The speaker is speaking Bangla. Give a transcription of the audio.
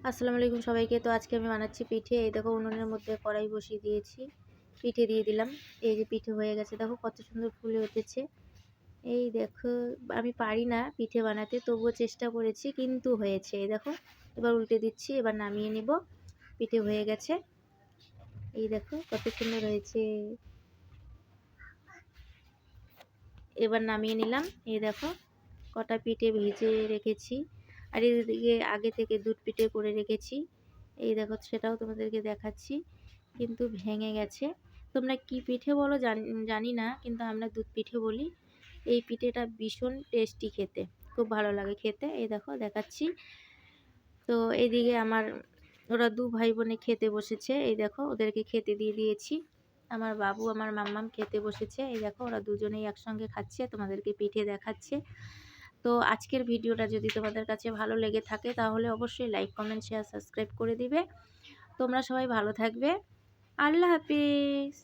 আসসালামু আলাইকুম সবাইকে। তো আজকে আমি বানাচ্ছি পিঠে। এই দেখো উনুনের মধ্যে কড়াই বসিয়ে দিয়েছি, পিঠে দিয়ে দিলাম। এই যে পিঠে হয়ে গেছে, দেখো কত সুন্দর ফুলে উঠেছে। এই দেখো, আমি পারি না পিঠে বানাতে, তবুও চেষ্টা করেছি, কিন্তু হয়েছে। এই দেখো, এবার উল্টে দিচ্ছি, এবার নামিয়ে নিব। পিঠে হয়ে গেছে, এই দেখো কত সুন্দর হয়েছে। এবার নামিয়ে নিলাম। এই দেখো কটা পিঠে ভেজে রেখেছি, আর এদিকে আগে থেকে দুধ পিঠে করে রেখেছি। এই দেখো সেটাও তোমাদেরকে দেখাচ্ছি, কিন্তু ভেঙে গেছে। তোমরা কি পিঠে বলো জানি না, কিন্তু আমরা দুধ পিঠে বলি। এই পিঠেটা ভীষণ টেস্টি খেতে, খুব ভালো লাগে খেতে। এই দেখো দেখাচ্ছি। তো এইদিকে ওরা দু ভাই বোনে খেতে বসেছে। এই দেখো ওদেরকে খেতে দিয়ে দিয়েছি। আমার বাবু আমার মাম্মাম খেতে বসেছে। এই দেখো ওরা দুজনেই একসঙ্গে খাচ্ছে, তোমাদেরকে পিঠে দেখাচ্ছে। তো আজকের ভিডিওটা যদি তোমাদের কাছে ভালো লেগে থাকে তাহলে অবশ্যই লাইক, কমেন্ট, শেয়ার, সাবস্ক্রাইব করে দিবে। তোমরা সবাই ভালো থাকবে। আল্লাহ হাফিজ।